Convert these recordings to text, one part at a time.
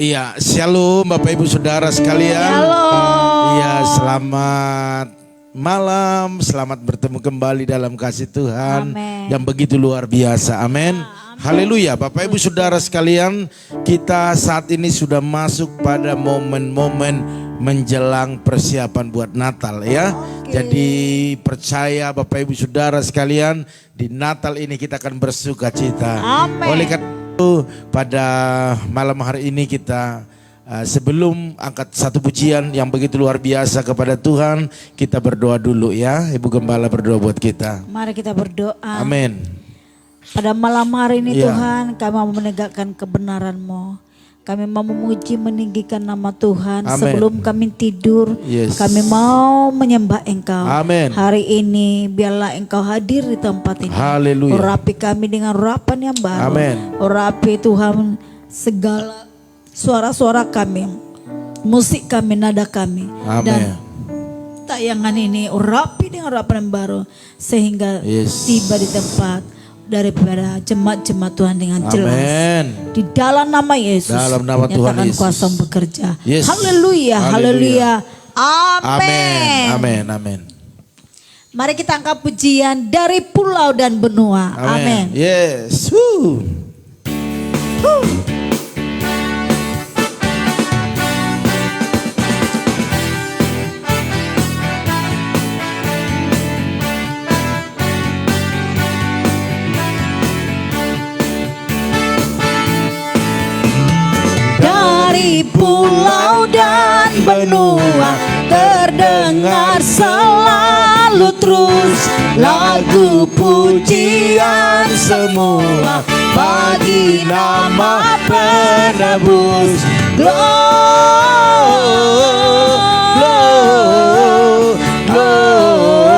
Iya, shalom Bapak Ibu Saudara sekalian. Shalom. Iya, selamat malam, selamat bertemu kembali dalam kasih Tuhan. Amen. Yang begitu luar biasa. Amin. Haleluya. Bapak Ibu Saudara sekalian, kita saat ini sudah masuk pada momen-momen menjelang persiapan buat Natal ya. Jadi percaya Bapak Ibu Saudara sekalian, di Natal ini kita akan bersuka cita. Amin. Oleh karena itu pada malam hari ini kita sebelum angkat satu pujian yang begitu luar biasa kepada Tuhan, kita berdoa dulu ya. Ibu Gembala berdoa buat kita. Mari kita berdoa. Amin. Pada malam hari ini Ya. Tuhan, kami mau menegakkan kebenaran-Mu. Kami mau memuji meninggikan nama Tuhan. Amin. Sebelum kami tidur, Yes. kami mau menyembah Engkau. Amin. Hari ini biarlah Engkau hadir di tempat ini. Haleluya. Urapi kami dengan urapan yang baru. Amin. Urapi Tuhan segala suara-suara kami, musik kami, nada kami. Amin. Dan tayangan ini urapi dengan urapan yang baru. Sehingga Yes. tiba di tempat daripada jemaat-jemaat Tuhan dengan jelas. Amin. Di dalam nama Yesus. Dalam nama Tuhan nyatakan Yesus. kuasa bekerja. Yes. Haleluya, haleluya. Amin. Amin. Amin. Amin. Mari kita angkat pujian dari pulau dan benua. Amin. Yes. Dari pulau dan benua terdengar selalu terus lagu pujian semua bagi nama penebus.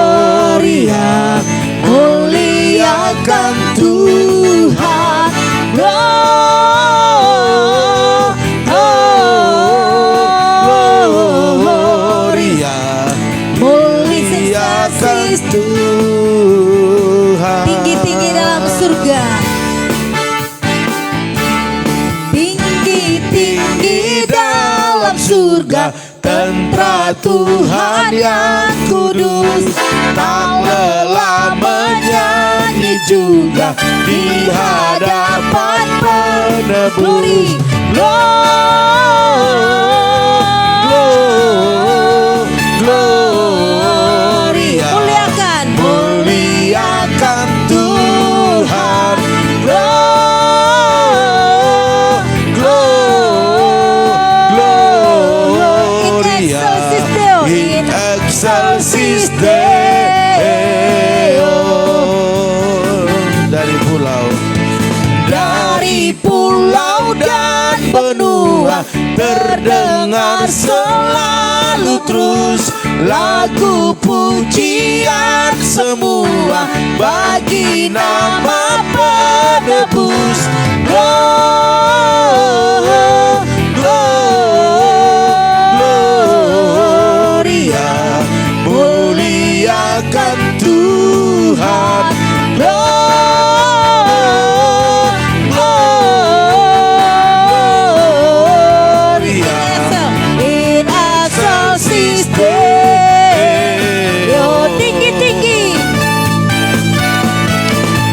Gloria, muliakan Tuhan. Gloria. Muliakan Tuhan. Tinggi-tinggi dalam surga, tinggi-tinggi dalam surga, tentara Tuhan yang kudus, tak lelah menyanyi juga di hadapan penebus. Gloria. Muliakan Tuhan. Gloria. In excelsis Deo. Dari pulau dan benua terdengar selalu terus lagu pujian semua bagi nama penebus. Gloria, muliakan Tuhan. Gloria. In excelsis Deo. Tinggi-tinggi,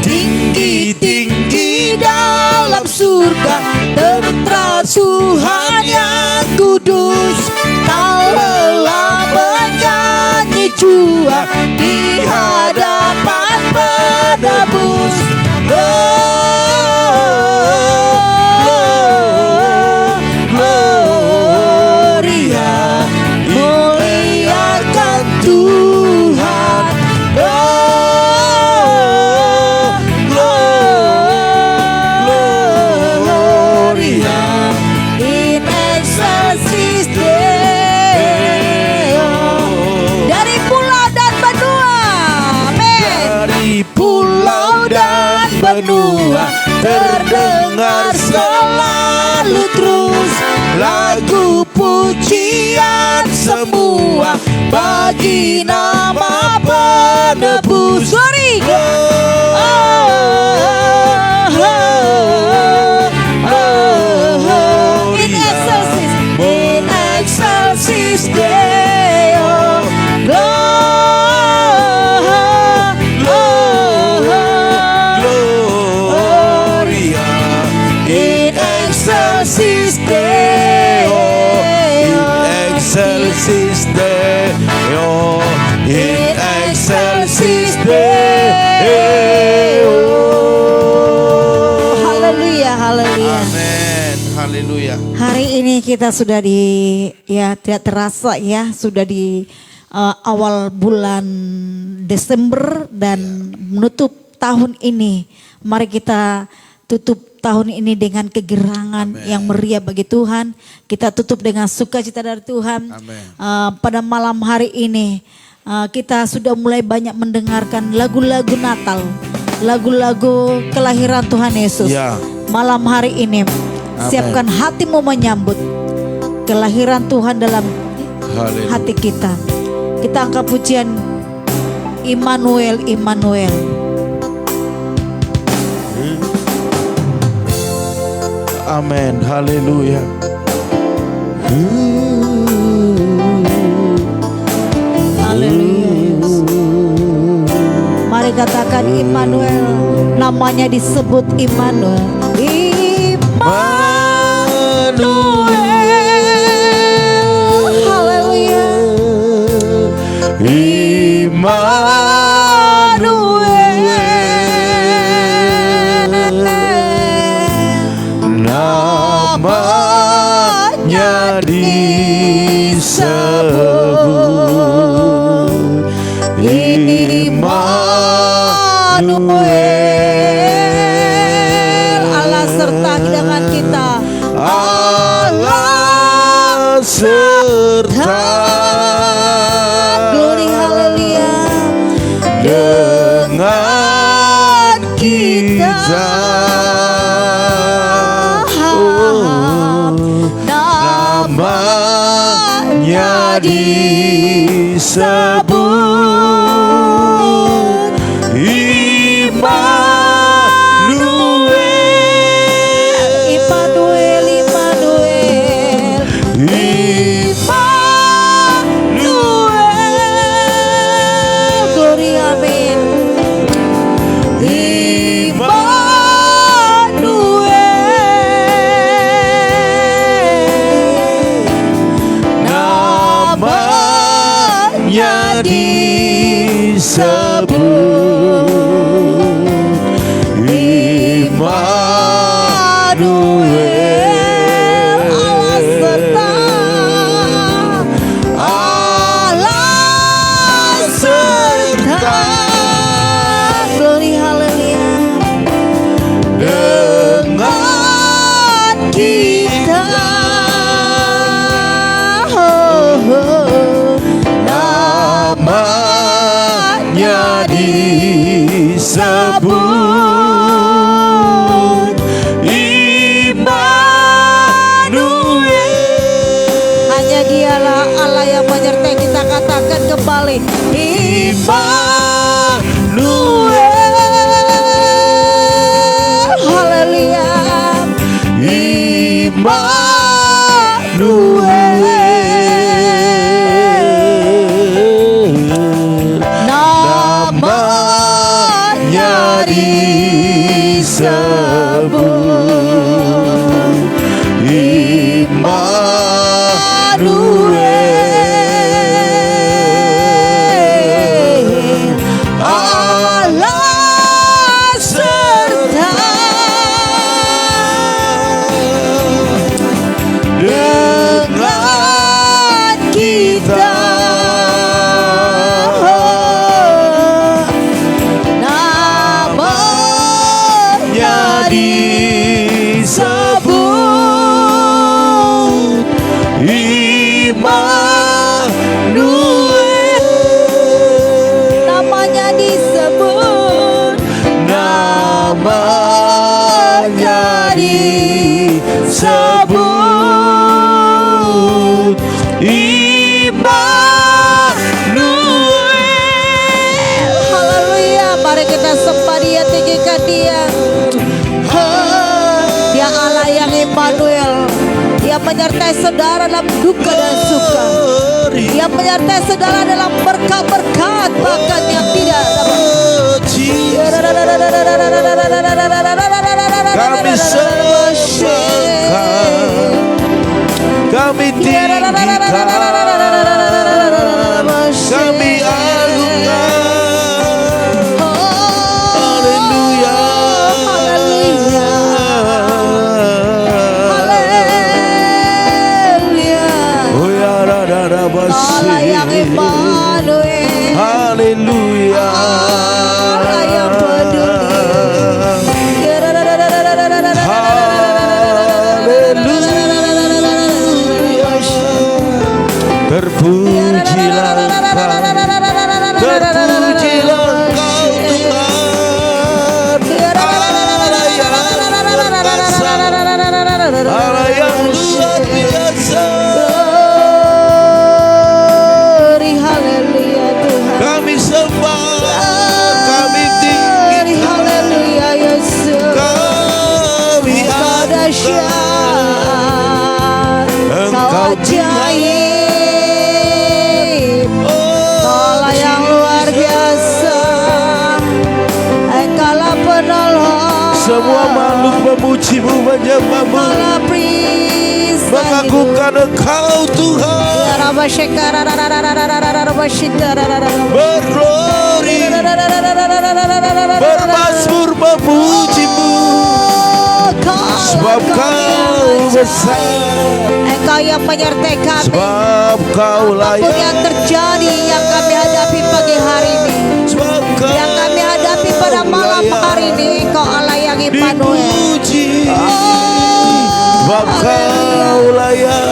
Tinggi-tinggi dalam surga, tentara Tuhan yang kudus, tak lelah menyanyi jua di hadapan penebus. Gloria, Muliakan Tuhan. Gloria. In excelsis Deo. Dari pulau dan benua. Amin. Dari pulau dan benua terdengar selalu terus lagu pujian semua bagi nama penebus. Glory. In Haleluya, haleluya. Amin. Haleluya. Hari ini kita sudah tidak terasa ya, sudah di awal bulan Desember dan menutup tahun ini. Mari kita tutup tahun ini dengan kegerangan yang meriah bagi Tuhan. Kita tutup dengan sukacita dari Tuhan. Pada malam hari ini kita sudah mulai banyak mendengarkan lagu-lagu Natal, lagu-lagu kelahiran Tuhan Yesus. Malam hari ini siapkan hatimu menyambut kelahiran Tuhan dalam hati kita. Kita angkat pujian Immanuel, Immanuel. Amin. Haleluya. Haleluya, Yesus. Mari katakan Immanuel. Namanya disebut Immanuel. Haleluya. Namanya disebut Immanuel. Allah serta dengan kita. Allah serta. Glory, haleluya. Dengan kita. Namanya disebut Immanuel. Immanuel, Immanuel. Immanuel. Glory, amin. Namanya disebut Immanuel. Allah serta. Allah serta. Glory, haleluya. Dengan Kita. namanya disebut Immanuel. Hanya dialah Allah yang menyertai kita. Katakan kembali Immanuel. Haleluya. Immanuel. Namanya disebut Immanuel. Allah serta. Dengan kita. Namanya disebut Immanuel. Namanya disebut. Namanya disebut Immanuel. Haleluya. Mari kita sembah Dia, tinggikan Dia. Dia Allah yang Immanuel. Dia menyertai saudara dalam duka dan suka. Dia menyertai saudara dalam berkat-berkat bahkan yang tidak dapat. Kami sembahkan, kami tinggikan, kami agungkan. Semua makhluk memujimu, menyembahmu, Allah, praise mengagukan Engkau Tuhan. Berglori, bermazmur memujimu, sebab Kau besar, Engkau yang menyertai kami. sebab Kau Apapun layak, yang terjadi, yang kami hadapi pagi hari ini, sebab Kau yang kami hadapi pada malam hari ini, Engkau Allah yang Immanuel. dipuji, sebab Kau layak,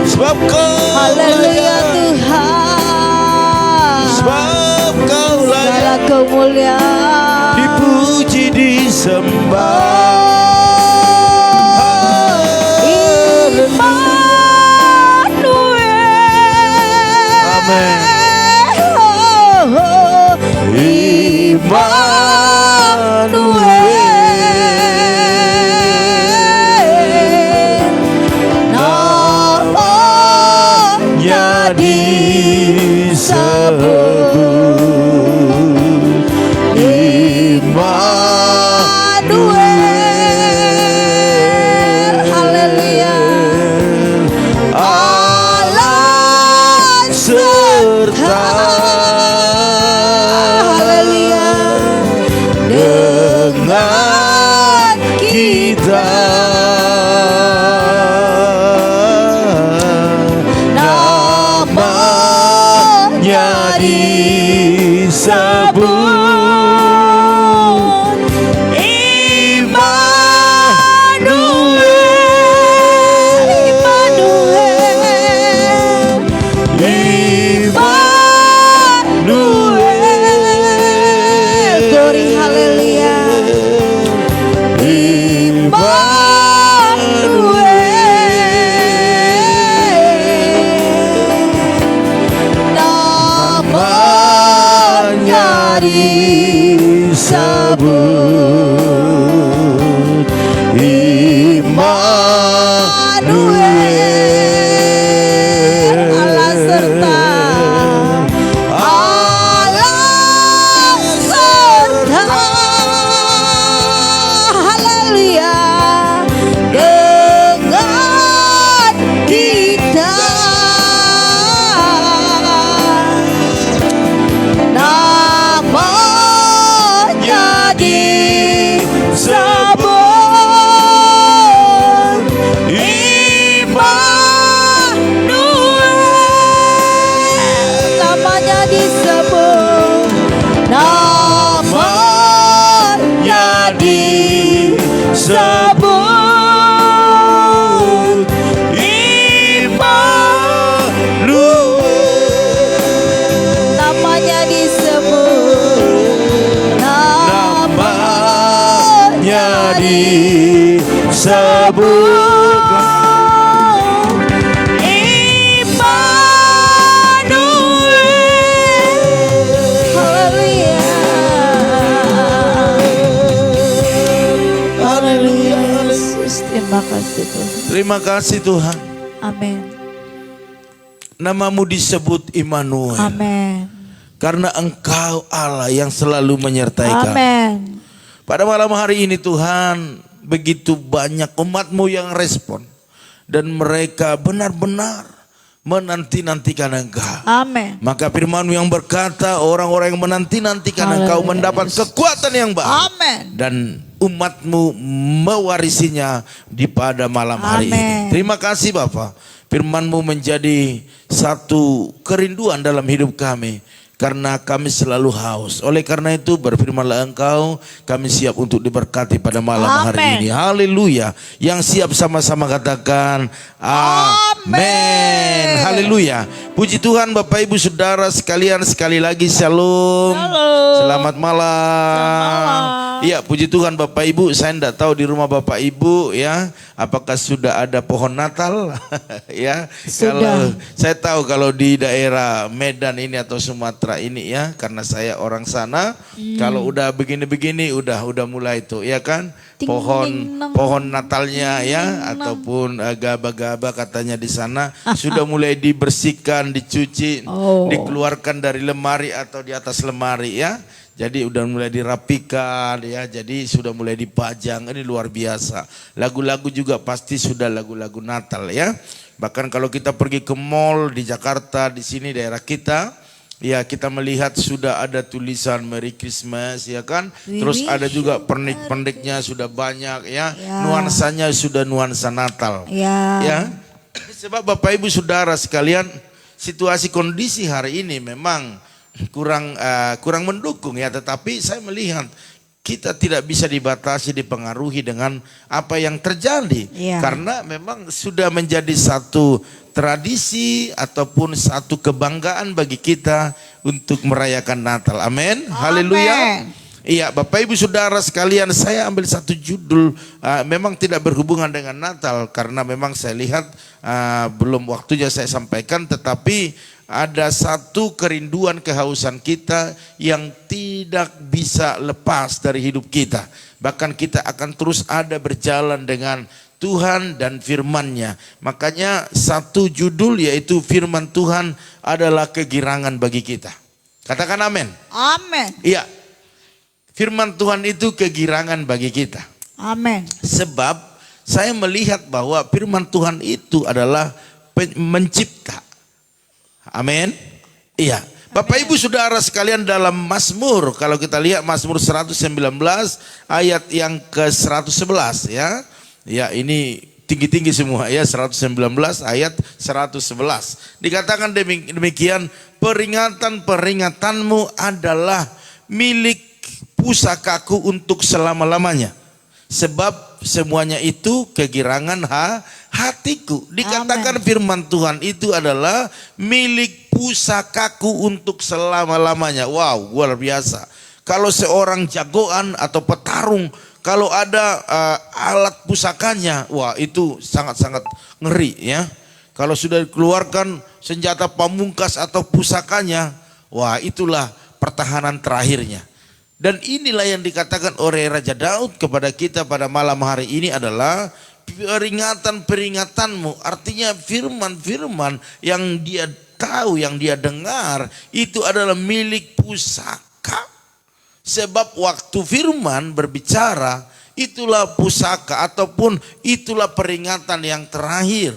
sebab Kau Haleluya layak, Tuhan. sebab Kau layak, Segala kemuliaan. dipuji, disembah. Amen. Namanya disebut Immanuel. Haleluya. Allah serta Haleluya. dengan kita. Namanya disebut Immanuel. Glory, haleluya. Namanya disebut Immanuel. Allah serta. Allah serta. Haleluya. Dengan kita. Namanya disebut Immanuel. namanya disebut, namanya disebut, Immanuel. namanya disebut, Namanya disebut Haleluya. Haleluya. Yesus, terima kasih Tuhan. Terima kasih Tuhan. Amin. Namamu disebut Immanuel. Amin. Karena Engkau Allah yang selalu menyertai kami. Amin. Pada malam hari ini Tuhan, begitu banyak umat-Mu yang respon. Dan mereka benar-benar menanti-nantikan Engkau. Amin. Maka firman-Mu yang berkata, orang-orang yang menanti-nantikan Engkau Haleluya. mendapat kekuatan yang baru. Amin. Dan umat-Mu mewarisinya di pada malam hari Amin. ini. Terima kasih Bapak. Firman-Mu menjadi satu kerinduan dalam hidup kami. Karena kami selalu haus. Oleh karena itu berfirmanlah Engkau, kami siap untuk diberkati pada malam hari Amin. ini. Haleluya. Yang siap sama-sama katakan amin. Haleluya. Puji Tuhan Bapak Ibu Saudara sekalian, sekali lagi shalom. Shalom. Selamat malam. Iya, puji Tuhan Bapak Ibu, saya tidak tahu di rumah Bapak Ibu ya, apakah sudah ada pohon Natal ya. Sudah. Kalau saya tahu kalau di daerah Medan ini atau Sumatera ini ya, karena saya orang sana, kalau udah begini-begini udah mulai tuh ya kan, Ting, pohon ting, nang. pohon Natalnya ya, ataupun gaba-gaba katanya di sana sudah mulai dibersihkan, dicuci, Oh. dikeluarkan dari lemari atau di atas lemari ya. Jadi udah mulai dirapikan ya, jadi sudah mulai dipajang, ini luar biasa. Lagu-lagu juga pasti sudah lagu-lagu Natal ya. Bahkan kalau kita pergi ke mall di Jakarta, di sini daerah kita, ya kita melihat sudah ada tulisan Merry Christmas ya kan. Terus ada juga pernik-perniknya sudah banyak ya. Nuansanya sudah nuansa Natal. Ya. Sebab Bapak Ibu Saudara sekalian, situasi kondisi hari ini memang kurang mendukung ya, tetapi saya melihat kita tidak bisa dibatasi, dipengaruhi dengan apa yang terjadi. Karena memang sudah menjadi satu tradisi ataupun satu kebanggaan bagi kita untuk merayakan Natal. Amin. Haleluya. Iya, Bapak Ibu Saudara sekalian, saya ambil satu judul memang tidak berhubungan dengan Natal karena memang saya lihat belum waktunya saya sampaikan, tetapi ada satu kerinduan kehausan kita yang tidak bisa lepas dari hidup kita. Bahkan kita akan terus ada berjalan dengan Tuhan dan firman-Nya. Makanya satu judul yaitu firman Tuhan adalah kegirangan bagi kita. Katakan amin. Amin. Iya. Firman Tuhan itu kegirangan bagi kita. Amin. Sebab saya melihat bahwa firman Tuhan itu adalah mencipta. Amin. Iya. Bapak Ibu Saudara sekalian, dalam Mazmur, kalau kita lihat Mazmur 119 ayat yang ke-111 ya. Ya, ini tinggi-tinggi semua ya, 119 ayat 111. Dikatakan demikian, peringatan-peringatanmu adalah milik pusakaku untuk selama-lamanya. Sebab semuanya itu kegirangan hatiku. Dikatakan firman Tuhan itu adalah milik pusakaku untuk selama-lamanya. Wow, luar biasa. Kalau seorang jagoan atau petarung, kalau ada alat pusakanya, wah itu sangat-sangat ngeri ya. Kalau sudah dikeluarkan senjata pamungkas atau pusakanya, wah itulah pertahanan terakhirnya. Dan inilah yang dikatakan oleh Raja Daud kepada kita pada malam hari ini adalah peringatan-peringatanmu. Artinya firman-firman yang dia tahu, yang dia dengar itu adalah milik pusaka. Sebab waktu firman berbicara itulah pusaka ataupun itulah peringatan yang terakhir.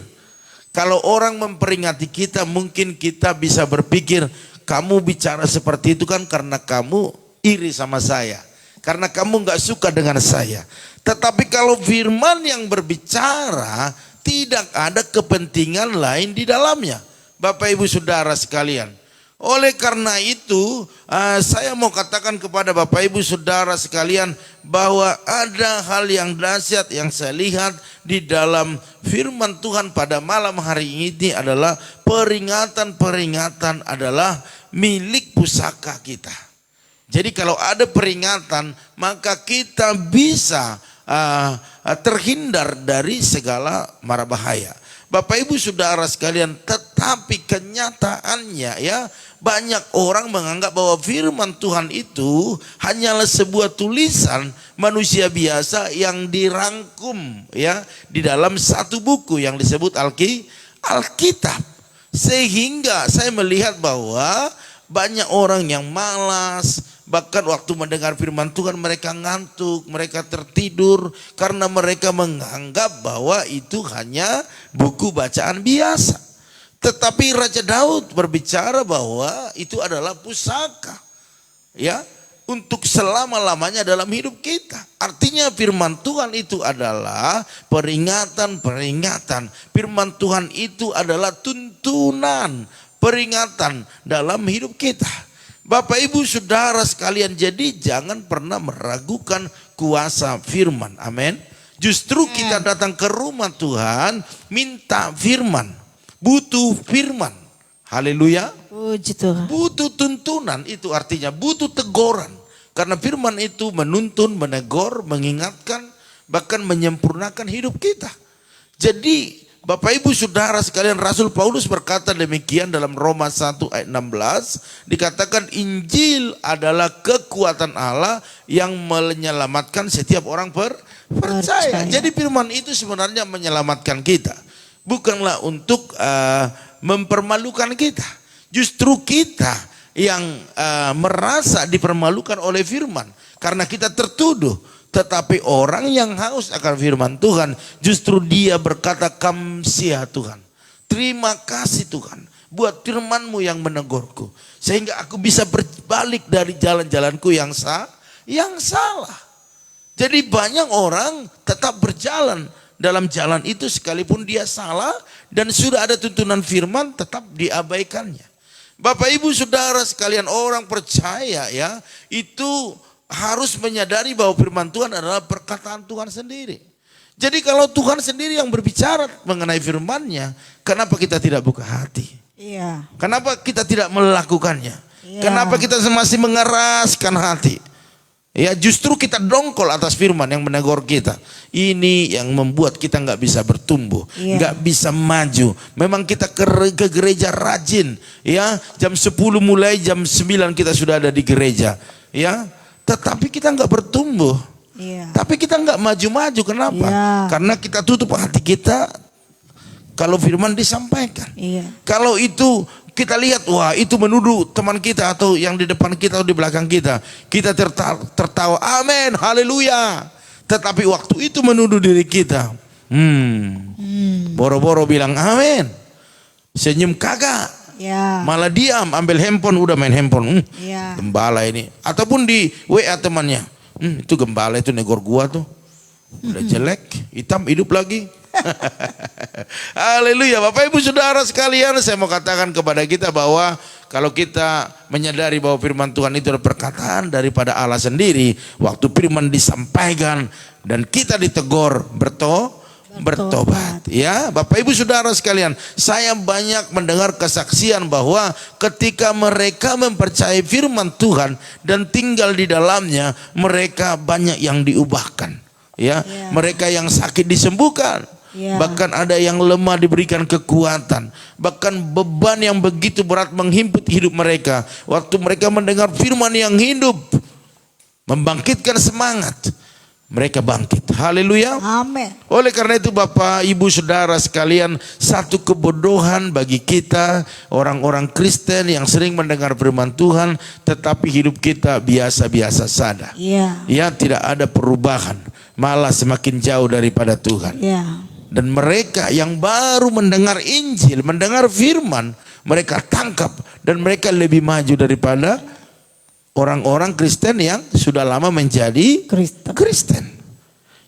Kalau orang memperingati kita, mungkin kita bisa berpikir kamu bicara seperti itu kan karena kamu iri sama saya, karena kamu gak suka dengan saya. Tetapi kalau firman yang berbicara, tidak ada kepentingan lain di dalamnya. Bapak Ibu Saudara sekalian, oleh karena itu saya mau katakan kepada Bapak Ibu Saudara sekalian bahwa ada hal yang dahsyat yang saya lihat di dalam firman Tuhan pada malam hari ini adalah peringatan-peringatan adalah milik pusaka kita. Jadi kalau ada peringatan, maka kita bisa terhindar dari segala mara bahaya. Bapak Ibu Saudara sekalian, tetapi kenyataannya ya, banyak orang menganggap bahwa firman Tuhan itu hanyalah sebuah tulisan manusia biasa yang dirangkum ya di dalam satu buku yang disebut Alkitab. Sehingga saya melihat bahwa banyak orang yang malas, bahkan waktu mendengar firman Tuhan mereka ngantuk, mereka tertidur karena mereka menganggap bahwa itu hanya buku bacaan biasa. Tetapi Raja Daud berbicara bahwa itu adalah pusaka ya untuk selama-lamanya dalam hidup kita. Artinya firman Tuhan itu adalah peringatan-peringatan. Firman Tuhan itu adalah tuntunan, peringatan dalam hidup kita. Bapak Ibu Saudara sekalian, jadi jangan pernah meragukan kuasa firman. Amin. Justru kita datang ke rumah Tuhan minta firman, butuh firman. Haleluya. Puji Tuhan. Butuh tuntunan, itu artinya butuh teguran. Karena firman itu menuntun, menegur, mengingatkan, bahkan menyempurnakan hidup kita. Jadi Bapak Ibu Saudara sekalian, Rasul Paulus berkata demikian dalam Roma 1 ayat 16. Dikatakan Injil adalah kekuatan Allah yang menyelamatkan setiap orang percaya. Jadi firman itu sebenarnya menyelamatkan kita. Bukanlah untuk mempermalukan kita. Justru kita yang merasa dipermalukan oleh firman karena kita tertuduh. Tetapi orang yang haus akan firman Tuhan, justru dia berkata, kamsia Tuhan, terima kasih Tuhan buat firman-Mu yang menegurku, sehingga aku bisa berbalik dari jalan-jalanku yang salah. Jadi banyak orang tetap berjalan dalam jalan itu sekalipun dia salah dan sudah ada tuntunan firman, tetap diabaikannya. Bapak Ibu Saudara sekalian, orang percaya ya itu harus menyadari bahwa firman Tuhan adalah perkataan Tuhan sendiri. Jadi kalau Tuhan sendiri yang berbicara mengenai firman-Nya, kenapa kita tidak buka hati? Iya. Kenapa kita tidak melakukannya? Iya. Kenapa kita masih mengeraskan hati? Ya, justru kita dongkol atas firman yang menegur kita. Ini yang membuat kita nggak bisa bertumbuh, nggak bisa maju. Memang kita ke gereja rajin, ya jam 10 mulai jam 9 kita sudah ada di gereja, ya. Tetapi kita nggak bertumbuh. Iya. Tapi kita nggak maju-maju. Kenapa? Iya. Karena kita tutup hati kita kalau firman disampaikan. Iya. Kalau itu kita lihat, wah itu menuduh teman kita atau yang di depan kita atau di belakang kita. Kita tertawa, amin, haleluya. Tetapi waktu itu menuduh diri kita. Boro-boro bilang amin. Senyum kagak. Ya. Malah diam, ambil handphone, udah main handphone. Ya. Gembala ini. Ataupun di WA temannya. Itu gembala itu negor gua tuh. Udah jelek, hitam, hidup lagi. Haleluya. Bapak Ibu Saudara sekalian, saya mau katakan kepada kita bahwa kalau kita menyadari bahwa firman Tuhan itu adalah perkataan daripada Allah sendiri, waktu firman disampaikan dan kita ditegur, bertobat. Ya, Bapak Ibu Saudara sekalian, saya banyak mendengar kesaksian bahwa ketika mereka mempercayai firman Tuhan dan tinggal di dalamnya, mereka banyak yang diubahkan. Ya, mereka yang sakit disembuhkan. Bahkan ada yang lemah diberikan kekuatan. Bahkan beban yang begitu berat menghimpit hidup mereka. Waktu mereka mendengar firman yang hidup, membangkitkan semangat, mereka bangkit. Haleluya. Amin. Oleh karena itu Bapak, Ibu, Saudara sekalian, satu kebodohan bagi kita orang-orang Kristen yang sering mendengar firman Tuhan tetapi hidup kita biasa-biasa saja. Ya, tidak ada perubahan, malah semakin jauh daripada Tuhan. Dan mereka yang baru mendengar Injil, mendengar firman, mereka tangkap dan mereka lebih maju daripada orang-orang Kristen yang sudah lama menjadi Kristen.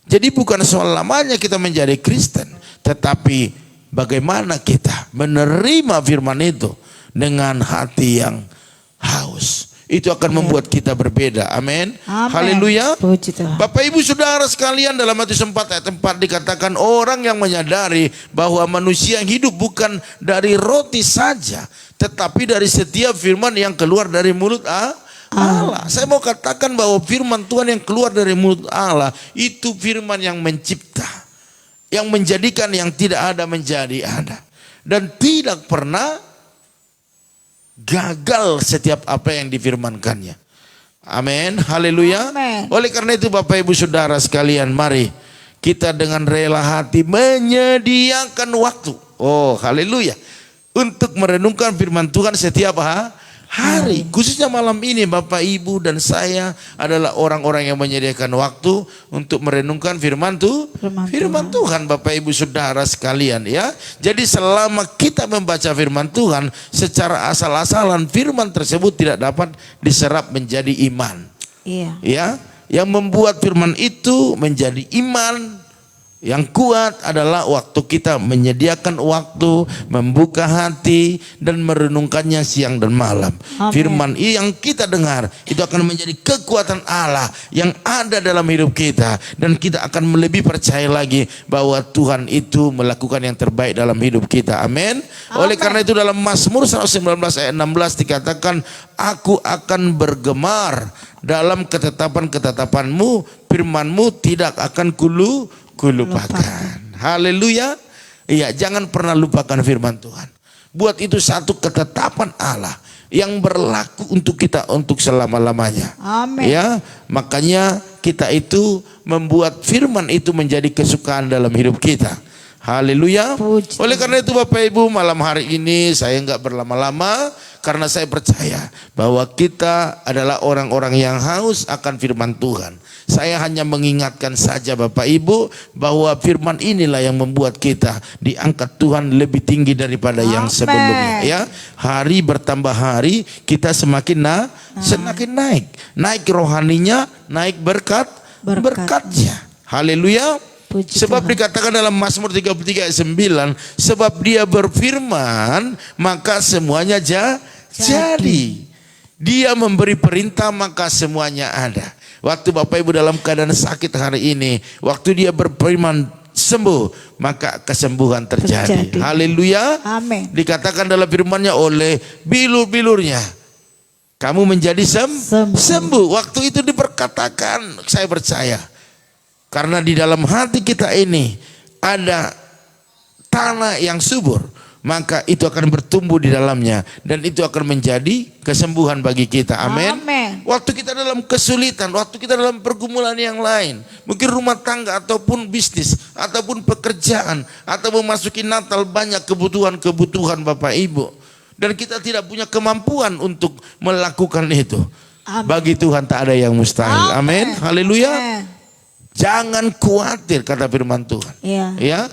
Jadi bukan soal lamanya kita menjadi Kristen, tetapi bagaimana kita menerima firman itu dengan hati yang haus. Itu akan membuat kita berbeda. Amin. Haleluya. Bapak Ibu Saudara sekalian, dalam Matius 4 ayat 4 dikatakan orang yang menyadari bahwa manusia yang hidup bukan dari roti saja, tetapi dari setiap firman yang keluar dari mulut Allah. Saya mau katakan bahwa firman Tuhan yang keluar dari mulut Allah itu firman yang mencipta, yang menjadikan yang tidak ada menjadi ada, dan tidak pernah gagal setiap apa yang difirmankannya. Amin. Haleluya. Oleh karena itu Bapak Ibu Saudara sekalian, mari kita dengan rela hati menyediakan waktu. Oh, haleluya. Untuk merenungkan firman Tuhan setiap hari, khususnya malam ini Bapak Ibu dan saya adalah orang-orang yang menyediakan waktu untuk merenungkan firman Tuhan Bapak Ibu Saudara sekalian ya. Jadi selama kita membaca firman Tuhan secara asal-asalan, firman tersebut tidak dapat diserap menjadi iman. Ya, yang membuat firman itu menjadi iman yang kuat adalah waktu kita menyediakan waktu, membuka hati dan merenungkannya siang dan malam. Firman yang kita dengar itu akan menjadi kekuatan Allah yang ada dalam hidup kita, dan kita akan lebih percaya lagi bahwa Tuhan itu melakukan yang terbaik dalam hidup kita. Amin. Oleh karena itu dalam Mazmur 119 ayat 16 dikatakan, aku akan bergemar dalam ketetapan-ketetapanmu, firmanmu tidak akan kulupakan. Haleluya. Iya, jangan pernah lupakan firman Tuhan. Buat itu satu ketetapan Allah yang berlaku untuk kita untuk selama-lamanya. Amin. Ya, makanya kita itu membuat firman itu menjadi kesukaan dalam hidup kita. Haleluya. Puji Oleh karena itu Bapak Ibu, malam hari ini saya enggak berlama-lama karena saya percaya bahwa kita adalah orang-orang yang haus akan firman Tuhan. Saya hanya mengingatkan saja Bapak Ibu bahwa firman inilah yang membuat kita diangkat Tuhan lebih tinggi daripada yang sebelumnya ya. Hari bertambah hari kita semakin semakin naik. Naik rohaninya, naik berkatnya. Haleluya. Sebab dikatakan dalam Mazmur 33 ayat 9, sebab dia berfirman maka semuanya jadi. Dia memberi perintah maka semuanya ada. Waktu Bapak Ibu dalam keadaan sakit hari ini, waktu dia berfirman sembuh, maka kesembuhan terjadi. Haleluya. Amin. Dikatakan dalam firman-Nya, oleh bilur-bilurnya kamu menjadi sembuh. Waktu itu diperkatakan, saya percaya. Karena di dalam hati kita ini ada tanah yang subur, maka itu akan bertumbuh di dalamnya dan itu akan menjadi kesembuhan bagi kita. Amin. Waktu kita dalam kesulitan, waktu kita dalam pergumulan yang lain, mungkin rumah tangga ataupun bisnis ataupun pekerjaan atau memasuki Natal, banyak kebutuhan Bapak Ibu, dan kita tidak punya kemampuan untuk melakukan itu. Amin. Bagi Tuhan tak ada yang mustahil. Amin. Haleluya. Jangan khawatir, kata firman Tuhan. Ya,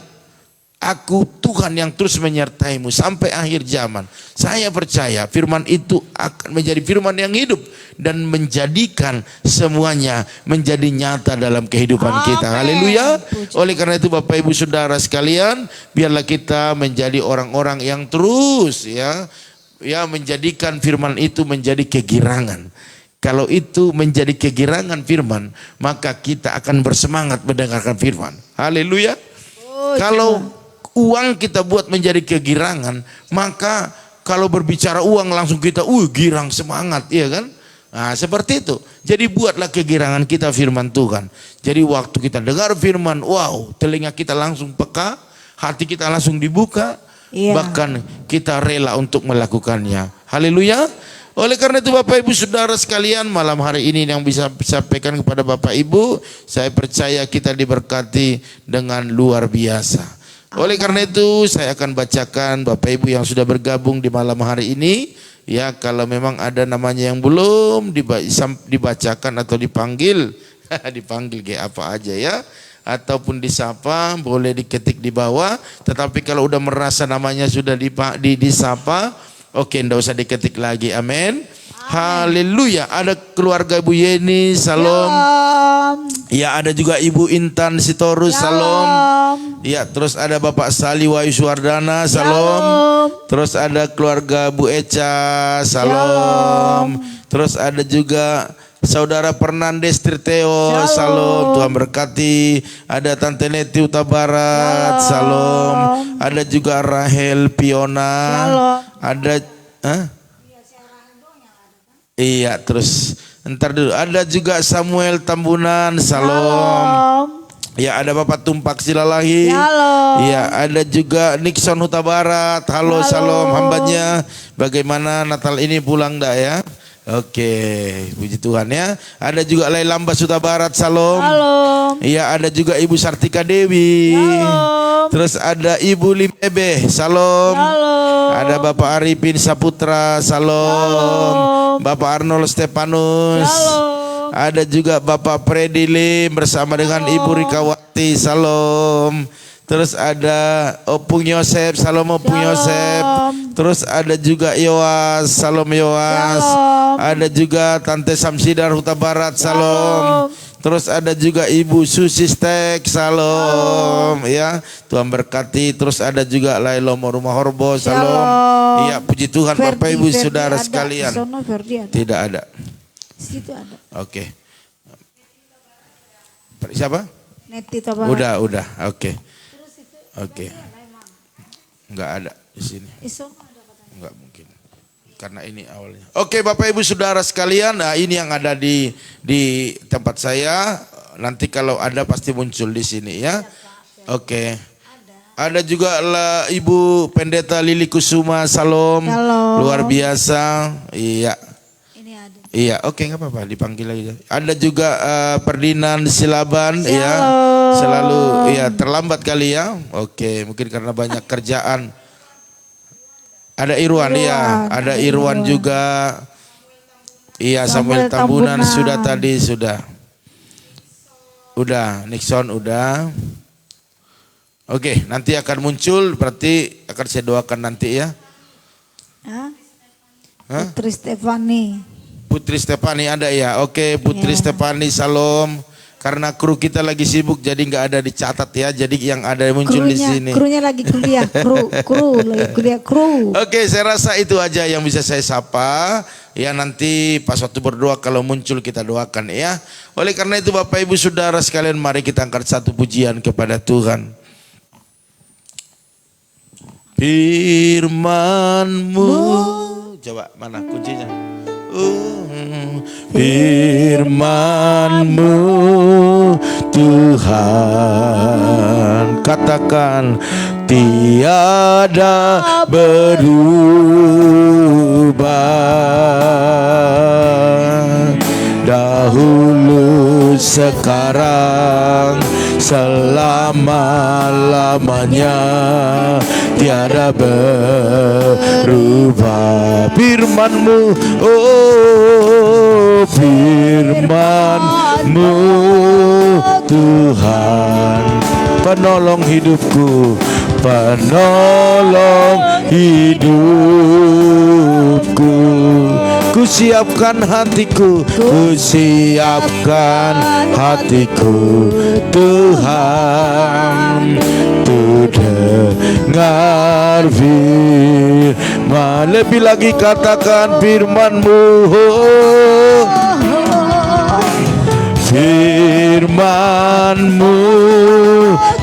aku Tuhan yang terus menyertaimu sampai akhir zaman. Saya percaya firman itu akan menjadi firman yang hidup dan menjadikan semuanya menjadi nyata dalam kehidupan kita. Haleluya. Oleh karena itu Bapak Ibu Saudara sekalian, biarlah kita menjadi orang-orang yang terus ya menjadikan firman itu menjadi kegirangan. Kalau itu menjadi kegirangan firman, maka kita akan bersemangat mendengarkan firman. Haleluya. Kalau uang kita buat menjadi kegirangan, maka kalau berbicara uang langsung kita girang semangat, iya kan? Nah, seperti itu. Jadi buatlah kegirangan kita firman Tuhan. Jadi waktu kita dengar firman, wow, telinga kita langsung peka, hati kita langsung dibuka, bahkan kita rela untuk melakukannya. Haleluya. Oleh karena itu Bapak Ibu Saudara sekalian, malam hari ini yang bisa sampaikan kepada Bapak Ibu, saya percaya kita diberkati dengan luar biasa. Oleh karena itu saya akan bacakan Bapak Ibu yang sudah bergabung di malam hari ini, ya, kalau memang ada namanya yang belum dibacakan atau dipanggil, dipanggil kayak apa aja ya, ataupun disapa boleh diketik di bawah. Tetapi kalau udah merasa namanya sudah disapa, oke, enggak usah diketik lagi. Amin. Haleluya. Ada keluarga Ibu Yeni, salam. Ya, ada juga Ibu Intan Sitorus, salam. Ya, terus ada Bapak Sali Wahyu-Suwardana, salam. Terus ada keluarga Bu Eca, salam. Terus ada juga Saudara Fernandes Tirteo, salam. Tuhan berkati. Ada Tante Neti Utabarat, salam. Ada juga Rahel Piona. Ada iya, terus entar dulu. Ada juga Samuel Tambunan, salam. Ya, ada Bapak Tumpak Silalahi. Ya, ada juga Nixon Huta Barat. Halo, salam hambanya. Bagaimana Natal ini, pulang enggak ya? Oke, puji Tuhan ya. Ada juga Lailamba Huta Barat, salam. Iya, ada juga Ibu Sartika Dewi. Terus ada Ibu Limebe, salam. Ada Bapak Arifin Saputra, salam. Bapak Arnold Stepanus. Ada juga Bapak Freddy Lim bersama dengan Ibu Rikawati, salam. Terus ada Opung Yosef, salam Opung Yosef. Terus ada juga Yoas, salam Yoas. Ada juga Tante Samsidar Huta Barat, salam. Terus ada juga Ibu Susi Stek, salam. Ya, Tuhan berkati. Terus ada juga Lailomo Rumah Horbo, salam. Iya, puji Tuhan Bapak Ibu Saudara sekalian. Tidak ada. Situ ada. Oke. Siapa? Neti Tabarat. Udah. Oke. Oke. Enggak ada di sini. Enggak mungkin. Karena ini awalnya. Oke, Bapak Ibu Saudara sekalian, nah ini yang ada di tempat saya. Nanti kalau ada pasti muncul di sini ya. Oke. Ada juga Ibu Pendeta Lili Kusuma, salam. Luar biasa. Iya. Ini ada. Iya, oke nggak apa-apa, dipanggil lagi. Ada juga Perdinan Silaban, ya, selalu ya terlambat kali ya. Oke, mungkin karena banyak kerjaan. Ada Irwan, ya, ada Irwan juga. Iya, Samuel Tambunan sudah tadi sudah. Udah, Nixon udah. Oke, nanti akan muncul, berarti akan saya doakan nanti ya. Putri Stefani. Putri Stefani ada ya, oke Putri Stefani Salam. Karena kru kita lagi sibuk jadi nggak ada dicatat ya, jadi yang ada muncul di sini. Krunya lagi kuliah, kru lagi kuliah kru. Oke, saya rasa itu aja yang bisa saya sapa. Ya nanti pas waktu berdoa kalau muncul kita doakan ya. Oleh karena itu Bapak Ibu Saudara sekalian, mari kita angkat satu pujian kepada Tuhan. Firman-Mu, coba mana kuncinya? Firman-Mu Tuhan, katakan tiada berubah, dahulu sekarang selama-lamanya tiada berubah. Firman-Mu, oh firman-Mu Tuhan, penolong hidupku, penolong hidupku. Ku siapkan hatiku, ku siapkan hatiku Tuhan, tu dengar firman. Lebih lagi katakan firman-Mu, firman-Mu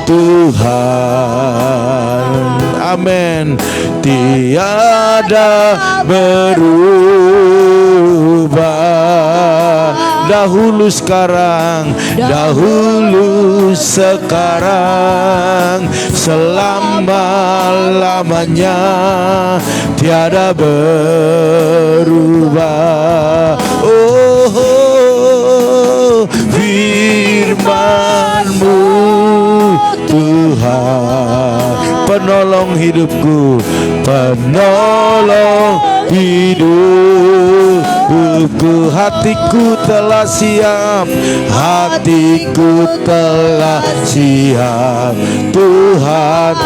Tuhan, amin, tiada berubah, dahulu sekarang, dahulu sekarang, selama-lamanya tiada berubah. Oh, firman-Mu Tuhan, penolong hidupku, penolong hidupku. Hatiku telah siap, hatiku telah siap. Tuhan,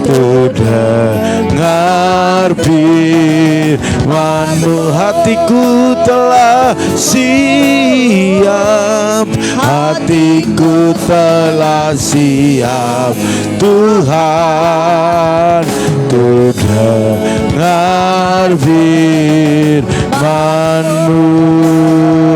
Tuh dengar firman-Mu. Hatiku telah siap, hatiku telah siap. Tuhan, Tuh dengar firman-Mu.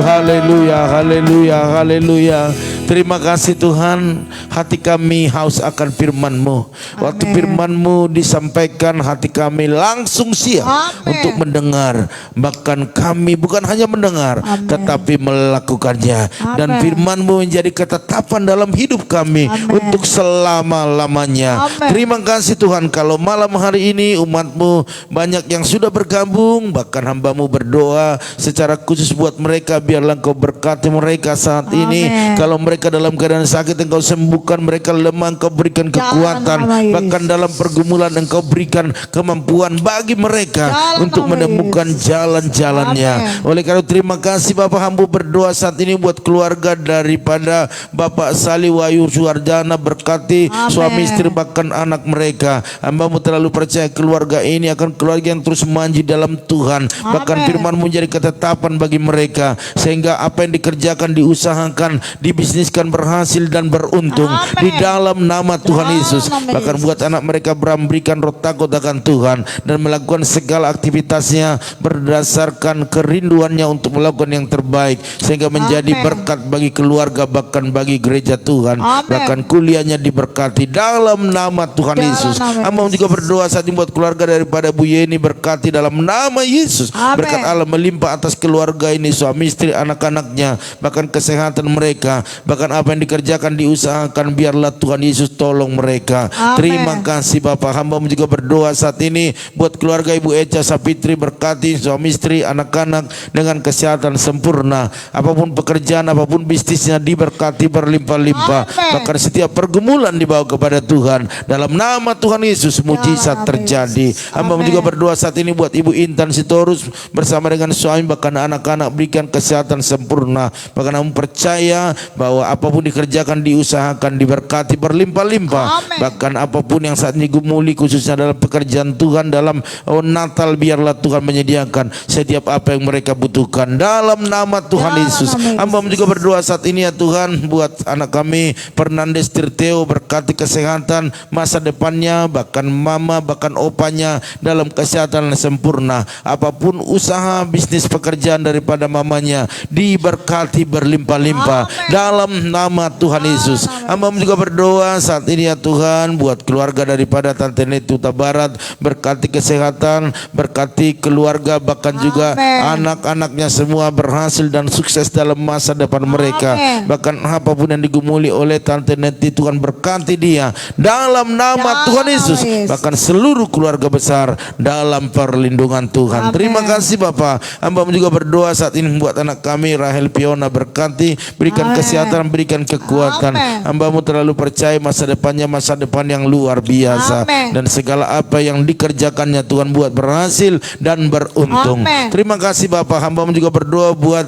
Haleluya, haleluya, haleluya. Terima kasih Tuhan, hati kami haus akan firman-Mu. Waktu firman-Mu disampaikan, hati kami langsung siap untuk mendengar. Bahkan kami bukan hanya mendengar, tetapi melakukannya. Dan firman-Mu menjadi ketetapan dalam hidup kami untuk selama-lamanya. Terima kasih Tuhan, kalau malam hari ini umat-Mu banyak yang sudah bergabung, bahkan hamba-Mu berdoa secara khusus buat mereka, biarlah Engkau berkati mereka saat ini. Kalau mereka dalam keadaan sakit, Engkau sembuhkan. Mereka lemah, Engkau berikan kekuatan. Bahkan dalam pergumulan, Engkau berikan kemampuan bagi mereka untuk menemukan jalan-jalannya. Oleh karena itu terima kasih Bapak, hamba berdoa saat ini buat keluarga daripada Bapak Sali Wahyu Suharjana. Berkati suami istri bahkan anak mereka. Hamba-Mu terlalu percaya keluarga ini akan keluarga yang terus maju dalam Tuhan. Bahkan firman-Mu jadi ketetapan bagi mereka, sehingga apa yang dikerjakan, diusahakan, dibisniskan berhasil dan beruntung di dalam nama Tuhan Yesus. Bahkan buat anak mereka berikan roh takut akan Tuhan dan melakukan segala aktivitasnya berdasarkan kerinduannya untuk melakukan yang terbaik, sehingga menjadi berkat bagi keluarga, bahkan bagi gereja Tuhan. Bahkan kuliahnya diberkati dalam nama Tuhan Yesus. Hamba juga berdoa saat ini buat keluarga daripada Bu Yeni, berkati dalam nama Yesus. Berkat Allah melimpah atas keluarga ini, suami istri, anak-anaknya, bahkan kesehatan mereka, bahkan bahkan apa yang dikerjakan, diusahakan, biarlah Tuhan Yesus tolong mereka. Amin. Terima kasih Bapak. Hamba juga berdoa saat ini buat keluarga Ibu Echa Sapitri, berkati suami istri, anak-anak dengan kesehatan sempurna. Apapun pekerjaan, apapun bisnisnya diberkati berlimpah-limpah. Amin. Bahkan setiap pergumulan dibawa kepada Tuhan. Dalam nama Tuhan Yesus mujizat terjadi. Hamba juga berdoa saat ini buat Ibu Intan Sitorus bersama dengan suami bahkan anak-anak, berikan kesehatan sempurna. Bahkan kamu percaya bahwa apapun dikerjakan, diusahakan, diberkati berlimpah-limpah. Bahkan apapun yang saat ini gumuli khususnya dalam pekerjaan Tuhan, dalam Natal, biarlah Tuhan menyediakan setiap apa yang mereka butuhkan dalam nama Tuhan Yesus. Hamba juga berdoa saat ini ya Tuhan buat anak kami Fernandes Tirteo, berkati kesehatan, masa depannya, bahkan mama, bahkan opanya dalam kesehatan yang sempurna. Apapun usaha, bisnis, pekerjaan daripada mamanya diberkati berlimpah-limpah dalam nama Tuhan Yesus. Hamba juga berdoa saat ini ya Tuhan buat keluarga daripada Tante Neti Huta Barat, berkati kesehatan, berkati keluarga, bahkan juga anak-anaknya semua berhasil dan sukses dalam masa depan mereka. Bahkan apapun yang digumuli oleh Tante Neti, Tuhan berkati dia dalam nama Tuhan Yesus. Bahkan seluruh keluarga besar dalam perlindungan Tuhan. Terima kasih Bapak. Hamba juga berdoa saat ini buat anak kami Rahel Piona, berkati, berikan kesehatan, berikan kekuatan. Hambamu terlalu percaya masa depannya masa depan yang luar biasa. Dan segala apa yang dikerjakannya Tuhan buat berhasil dan beruntung. Terima kasih Bapak. Hambamu juga berdoa buat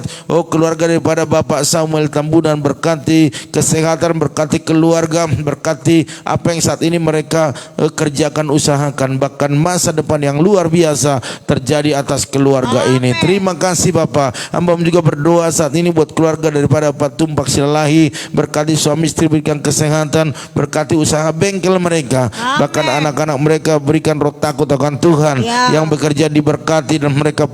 keluarga daripada Bapak Samuel Tambunan, berkati kesehatan, berkati keluarga, berkati apa yang saat ini mereka kerjakan, usahakan, bahkan masa depan yang luar biasa terjadi atas keluarga ini. Terima kasih Bapak. Hambamu juga berdoa saat ini buat keluarga daripada Pak Tumpak Silalahi, berkati suami istri, berikan kesehatan, berkati usaha bengkel mereka, bahkan anak-anak mereka, berikan roh takut akan Tuhan. Yang bekerja diberkati dan mereka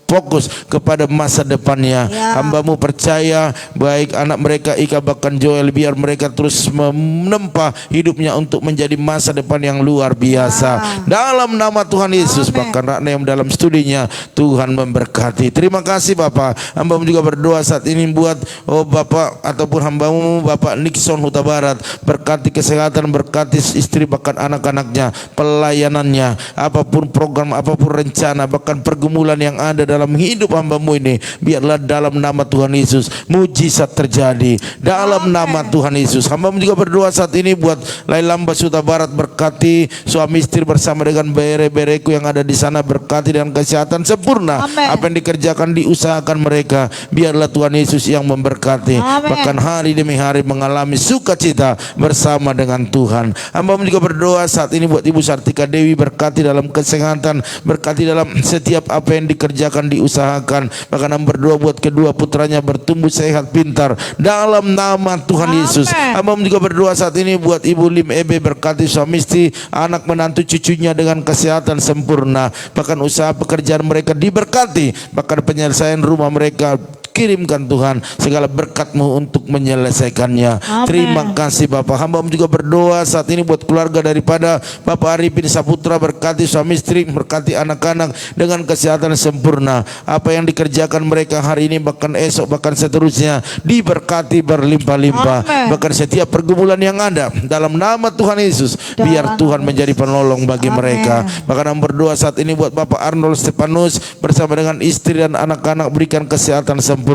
fokus kepada masa depannya. Hambamu percaya baik anak mereka Ika bahkan Joel, biar mereka terus menempa hidupnya untuk menjadi masa depan yang luar biasa dalam nama Tuhan Yesus. Bahkan Rakna yang dalam studinya Tuhan memberkati. Terima kasih Bapak. Hambamu juga berdoa saat ini buat Bapak ataupun hambamu Bapak Nixon Huta Barat, berkati kesehatan, berkati istri bahkan anak-anaknya, pelayanannya, apapun program, apapun rencana, bahkan pergumulan yang ada dalam hidup hambamu ini, biarlah dalam nama Tuhan Yesus mujizat terjadi dalam nama Tuhan Yesus. Hambamu juga berdoa saat ini buat Lailamba Huta Barat, berkati suami istri bersama dengan bere-bereku yang ada di sana, berkati dengan kesehatan sempurna. Apa yang dikerjakan, diusahakan mereka, biarlah Tuhan Yesus yang memberkati. Bahkan hari demi hari mengalami sukacita bersama dengan Tuhan. Hambamu juga berdoa saat ini buat Ibu Sartika Dewi, berkati dalam kesehatan, berkati dalam setiap apa yang dikerjakan, diusahakan. Bahkan berdoa buat kedua putranya bertumbuh sehat, pintar dalam nama Tuhan Yesus. Hambamu juga berdoa saat ini buat Ibu Lim Ebe, berkati suami istri, anak menantu cucunya dengan kesehatan sempurna. Bahkan usaha pekerjaan mereka diberkati, bahkan penyelesaian rumah mereka kirimkan Tuhan segala berkat-Mu untuk menyelesaikannya. Terima kasih Bapak. Hambamu juga berdoa saat ini buat keluarga daripada Bapak Arifin Saputra, berkati suami istri, berkati anak-anak dengan kesehatan sempurna. Apa yang dikerjakan mereka hari ini bahkan esok bahkan seterusnya diberkati berlimpah-limpah. Bahkan setiap pergumulan yang ada dalam nama Tuhan Yesus, biar Tuhan menjadi penolong bagi mereka. Bahkan berdoa saat ini buat Bapak Arnold Stepanus bersama dengan istri dan anak-anak, berikan kesehatan sempurna.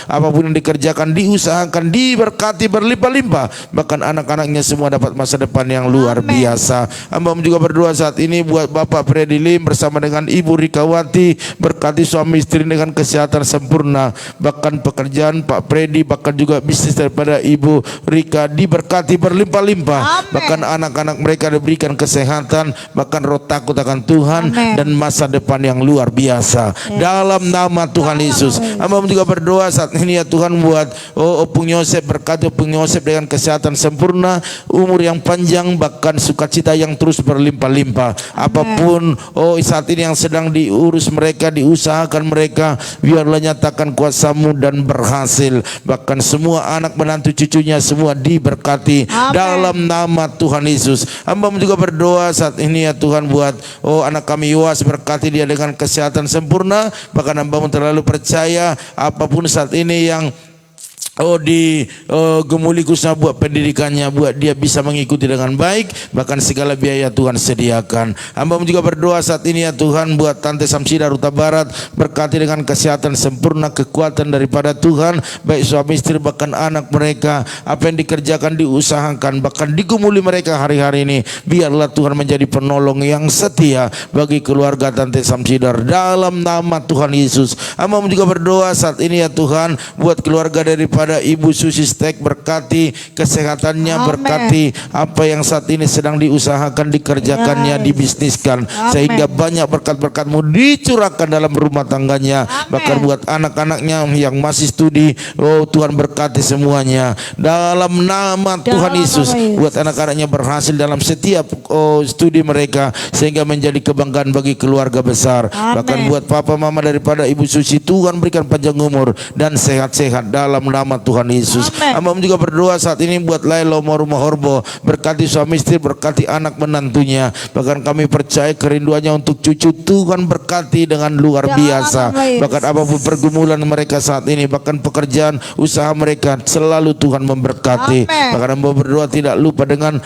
Apapun yang dikerjakan, diusahakan, diberkati berlimpah-limpah. Bahkan anak-anaknya semua dapat masa depan yang luar biasa. Hambamu juga berdoa saat ini buat Bapak Freddy Lim bersama dengan Ibu Rikawati, berkati suami istri dengan kesehatan sempurna. Bahkan pekerjaan Pak Freddy, bahkan juga bisnis daripada Ibu Rika diberkati berlimpah-limpah. Bahkan anak-anak mereka diberikan kesehatan, bahkan roh takut akan Tuhan dan masa depan yang luar biasa dalam nama Tuhan Yesus. Hambamu juga berdoa saat ini ya Tuhan buat Opung Yosef, berkati Opung Yosef dengan kesehatan sempurna, umur yang panjang, bahkan sukacita yang terus berlimpah-limpah. Apapun saat ini yang sedang diurus mereka, diusahakan mereka, biarlah nyatakan kuasa-Mu dan berhasil. Bahkan semua anak menantu cucunya semua diberkati dalam nama Tuhan Yesus. Hambamu juga berdoa saat ini ya Tuhan buat anak kami Yoas, berkati dia dengan kesehatan sempurna. Bahkan hambamu terlalu percaya apapun saat ini yang Gemuli Kusna buat pendidikannya, buat dia bisa mengikuti dengan baik, bahkan segala biaya Tuhan sediakan. Hamba juga berdoa saat ini ya Tuhan buat Tante Samsida Ruta Barat, berkati dengan kesehatan sempurna, kekuatan daripada Tuhan, baik suami istri bahkan anak mereka, apa yang dikerjakan diusahakan, bahkan digumuli mereka hari-hari ini, biarlah Tuhan menjadi penolong yang setia bagi keluarga Tante Samsida dalam nama Tuhan Yesus. Hamba juga berdoa saat ini ya Tuhan buat keluarga daripada Ibu Susi Stek, berkati kesehatannya, Amen. berkati apa yang saat ini sedang diusahakan, dikerjakannya, dibisniskan, sehingga banyak berkat-berkat-Mu dicurahkan dalam rumah tangganya. Amen. Bahkan buat anak-anaknya yang masih studi, Tuhan berkati semuanya dalam nama Tuhan Yesus. Buat anak-anaknya berhasil dalam setiap studi mereka, sehingga menjadi kebanggaan bagi keluarga besar. Amen. Bahkan buat papa mama daripada Ibu Susi, Tuhan berikan panjang umur dan sehat-sehat dalam nama Tuhan Yesus. Hamba juga berdoa saat ini buat Laila Rumah Horbo, berkati suami istri, berkati anak menantunya, bahkan kami percaya kerinduannya untuk cucu Tuhan berkati dengan luar biasa. Bahkan apapun pergumulan mereka saat ini, bahkan pekerjaan usaha mereka, selalu Tuhan memberkati. Bahkan hamba berdoa tidak lupa dengan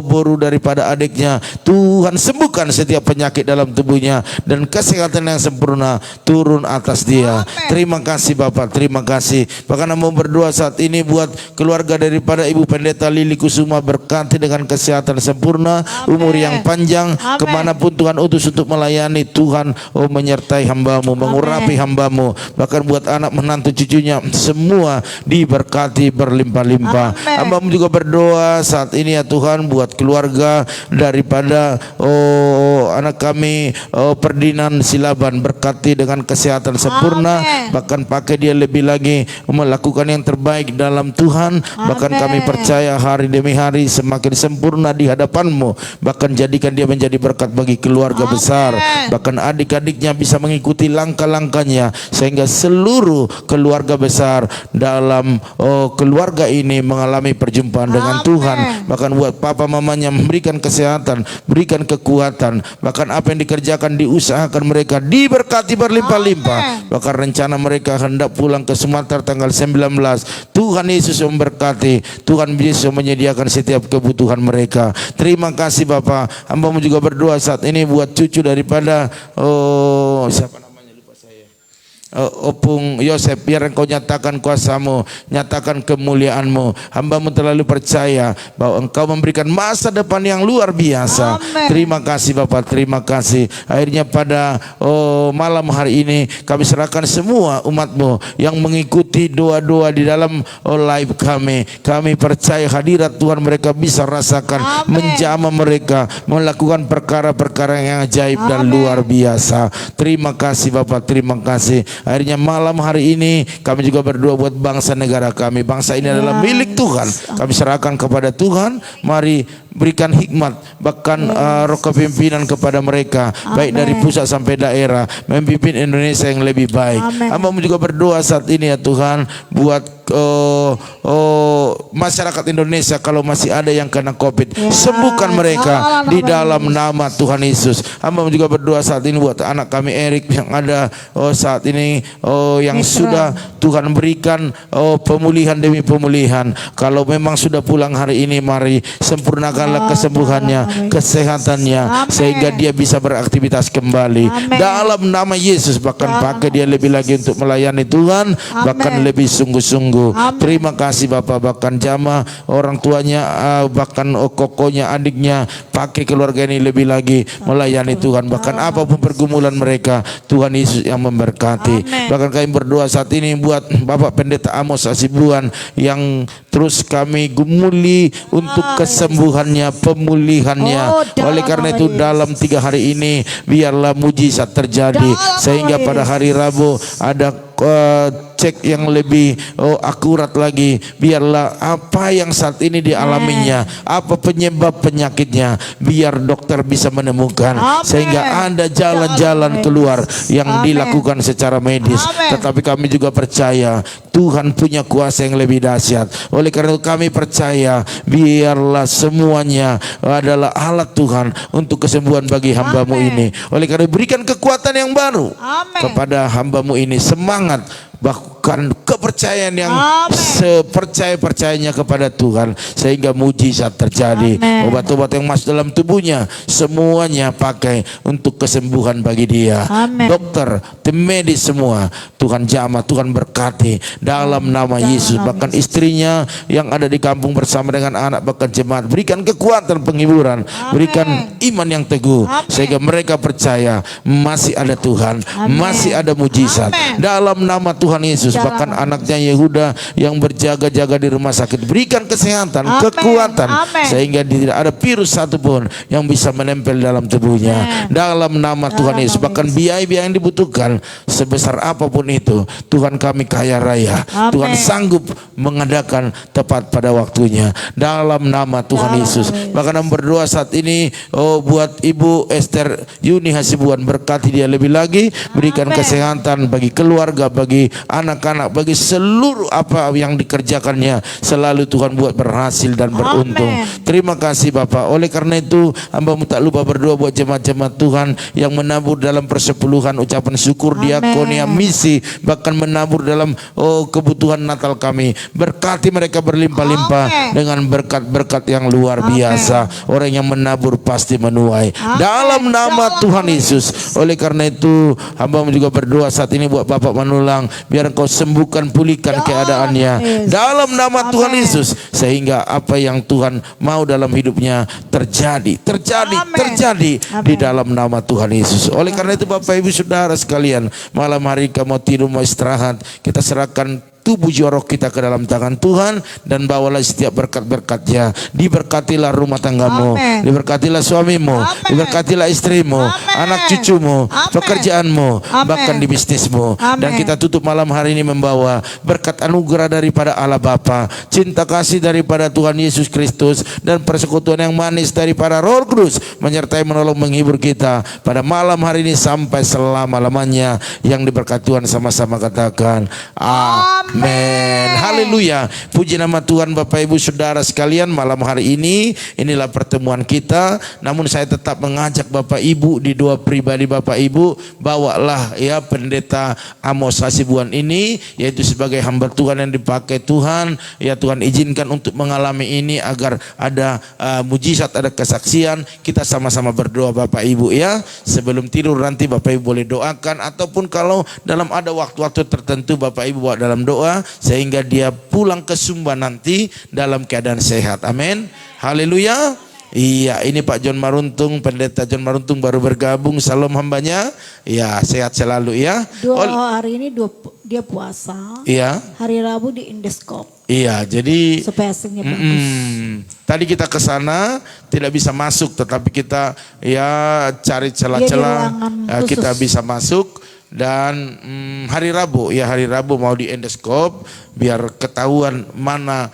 Boru daripada adiknya, Tuhan sembuhkan setiap penyakit dalam tubuhnya dan kesehatan yang sempurna turun atas dia. Terima kasih Bapak, terima kasih. Bahkan hamba berdoa saat ini buat keluarga daripada Ibu Pendeta Lili Kusuma, berkati dengan kesehatan sempurna, umur yang panjang, kemanapun Tuhan utus untuk melayani, Tuhan menyertai hamba-Mu, mengurapi hamba-Mu. Bahkan buat anak menantu cucunya semua diberkati berlimpah-limpah. Hamba-Mu juga berdoa saat ini ya Tuhan buat keluarga daripada anak kami Perdinan Silaban, berkati dengan kesehatan sempurna, bahkan pakai dia lebih lagi melakukan yang terbaik dalam Tuhan. Bahkan kami percaya hari demi hari semakin sempurna di hadapan-Mu, bahkan jadikan dia menjadi berkat bagi keluarga besar, bahkan adik-adiknya bisa mengikuti langkah-langkahnya, sehingga seluruh keluarga besar dalam keluarga ini mengalami perjumpaan dengan Tuhan. Bahkan buat papa mamanya memberikan kesehatan, berikan kekuatan, bahkan apa yang dikerjakan diusahakan mereka diberkati berlimpah-limpah. Bahkan rencana mereka hendak pulang ke Sumatera tanggal 19, Tuhan Yesus memberkati, Tuhan Yesus menyediakan setiap kebutuhan mereka. Terima kasih Bapak. Hamba-Mu juga berdoa saat ini buat cucu daripada siapa namanya, lupa saya, Opung Yosef, biar Engkau nyatakan kuasa-Mu, nyatakan kemuliaan-Mu. Hamba-Mu terlalu percaya bahwa Engkau memberikan masa depan yang luar biasa. Terima kasih Bapak, terima kasih. Akhirnya pada malam hari ini kami serahkan semua umat-Mu yang mengikuti doa-doa di dalam live kami. Kami percaya hadirat Tuhan mereka bisa rasakan, menjamah mereka, melakukan perkara-perkara yang ajaib dan luar biasa. Terima kasih Bapak, terima kasih. Akhirnya malam hari ini kami juga berdoa buat bangsa negara kami. Bangsa ini adalah milik Tuhan. Kami serahkan kepada Tuhan. Mari berikan hikmat, bahkan roh kepimpinan kepada mereka, baik dari pusat sampai daerah, memimpin Indonesia yang lebih baik. Hamba-Mu juga berdoa saat ini ya Tuhan buat masyarakat Indonesia, kalau masih ada yang kena COVID, sembuhkan mereka di dalam nama Tuhan Yesus. Hamba juga berdoa saat ini buat anak kami Erik yang ada saat ini yang sudah Tuhan berikan pemulihan demi pemulihan. Kalau memang sudah pulang hari ini, mari sempurnakanlah kesembuhannya, kesehatannya, sehingga dia bisa beraktivitas kembali dalam nama Yesus. Bahkan pakai dia lebih lagi untuk melayani Tuhan, bahkan lebih sungguh-sungguh. Terima kasih Bapak. Bahkan jamaah, orang tuanya, bahkan kokonya, adiknya, pakai keluarga ini lebih lagi melayani Tuhan. Bahkan apapun pergumulan mereka, Tuhan Yesus yang memberkati. Bahkan kami berdoa saat ini buat Bapak Pendeta Amos Asibuan yang terus kami gumuli untuk kesembuhannya, pemulihannya. Oleh karena itu dalam 3 hari ini biarlah mujizat terjadi, sehingga pada hari Rabu ada cek yang lebih akurat lagi. Biarlah apa yang saat ini dialaminya, apa penyebab penyakitnya, biar dokter bisa menemukan, sehingga ada jalan-jalan keluar yang dilakukan secara medis. Tetapi kami juga percaya Tuhan punya kuasa yang lebih dahsyat. Oleh karena itu kami percaya biarlah semuanya adalah alat Tuhan untuk kesembuhan bagi hamba-Mu ini. Oleh karena itu berikan kekuatan yang baru kepada hamba-Mu ini, semangat, menumbuhkan kepercayaan yang sepercaya-percayanya kepada Tuhan, sehingga mujizat terjadi. Amen. Obat-obat yang masuk dalam tubuhnya semuanya pakai untuk kesembuhan bagi dia. Amen. Dokter, tim medis semua Tuhan jamah, Tuhan berkati dalam nama Yesus. Bahkan istrinya yang ada di kampung bersama dengan anak, bahkan jemaat, berikan kekuatan penghiburan, berikan iman yang teguh, sehingga mereka percaya masih ada Tuhan, masih ada mujizat dalam nama Tuhan Yesus. Bahkan anaknya Yehuda yang berjaga-jaga di rumah sakit, berikan kesehatan, kekuatan, sehingga tidak ada virus satupun yang bisa menempel dalam tubuhnya dalam nama Tuhan Yesus. Bahkan biaya-biaya yang dibutuhkan sebesar apapun itu, Tuhan kami kaya raya, Tuhan sanggup mengadakan tepat pada waktunya dalam nama Tuhan Yesus. Bahkan kami berdoa saat ini buat Ibu Esther Yuni Hasibuan, berkati dia lebih lagi, berikan kesehatan bagi keluarga, bagi anak-anak, bagi seluruh apa yang dikerjakannya, selalu Tuhan buat berhasil dan beruntung. Terima kasih Bapak. Oleh karena itu hamba-Mu tak lupa berdoa buat jemaat-jemaat Tuhan yang menabur dalam persepuluhan ucapan syukur, diakonia, misi, bahkan menabur dalam kebutuhan Natal kami. Berkati mereka berlimpah-limpah dengan berkat-berkat yang luar biasa. Orang yang menabur pasti menuai dalam nama Tuhan Yesus. Oleh karena itu hamba-Mu juga berdoa saat ini buat Bapak Manulang, biar Engkau sembuhkan, pulihkan keadaannya dalam nama Tuhan Yesus, sehingga apa yang Tuhan mau dalam hidupnya terjadi di dalam nama Tuhan Yesus. Oleh karena itu Bapak Ibu Saudara sekalian, malam hari kamu mau tidur, mau istirahat, kita serahkan tubuh jiwa roh kita ke dalam tangan Tuhan, dan bawalah setiap berkat-berkatnya. Diberkatilah rumah tanggamu, diberkatilah suamimu, diberkatilah istrimu, anak cucumu, pekerjaanmu, bahkan di bisnismu. Dan kita tutup malam hari ini membawa berkat anugerah daripada Allah Bapa, cinta kasih daripada Tuhan Yesus Kristus, dan persekutuan yang manis daripada Roh Kudus menyertai, menolong, menghibur kita pada malam hari ini sampai selama-lamanya. Yang diberkati Tuhan sama-sama katakan amin. Haleluya. Puji nama Tuhan. Bapak Ibu Saudara sekalian, malam hari ini inilah pertemuan kita. Namun saya tetap mengajak Bapak Ibu di doa pribadi Bapak Ibu, bawalah ya Pendeta Amos Hasibuan ini, yaitu sebagai hamba Tuhan yang dipakai Tuhan. Ya Tuhan izinkan untuk mengalami ini agar ada mujizat, ada kesaksian. Kita sama-sama berdoa Bapak Ibu ya. Sebelum tidur nanti Bapak Ibu boleh doakan, ataupun kalau dalam ada waktu-waktu tertentu Bapak Ibu bawa dalam doa, sehingga dia pulang ke Sumba nanti dalam keadaan sehat. Amin. Haleluya. Iya, ini Pak John Maruntung, Pendeta John Maruntung baru bergabung. Salam hambanya. Ya, sehat selalu ya. Hari ini dia puasa. Iya. Hari Rabu di Indeskop. Iya, jadi supaya hasilnya bagus. Tadi kita ke sana tidak bisa masuk, tetapi kita ya cari celah-celah kita bisa masuk. Dan hari Rabu mau di endoskop biar ketahuan mana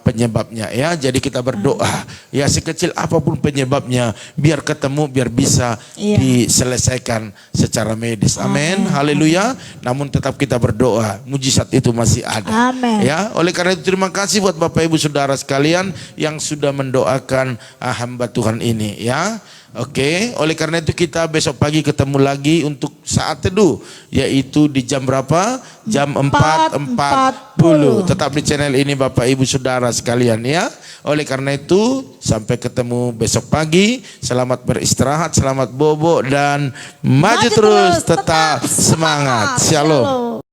penyebabnya ya. Jadi kita berdoa ya, sekecil apapun penyebabnya biar ketemu, biar bisa diselesaikan secara medis. Amin. Haleluya. Namun tetap kita berdoa, mujizat itu masih ada. Amen. Ya, oleh karena itu terima kasih buat Bapak Ibu Saudara sekalian yang sudah mendoakan hamba Tuhan ini ya. Oke, oleh karena itu kita besok pagi ketemu lagi untuk saat teduh, yaitu di jam berapa? Jam 4.40. Tetap di channel ini Bapak Ibu Saudara sekalian ya. Oleh karena itu sampai ketemu besok pagi. Selamat beristirahat, selamat bobo, dan maju terus, tetap semangat. Shalom.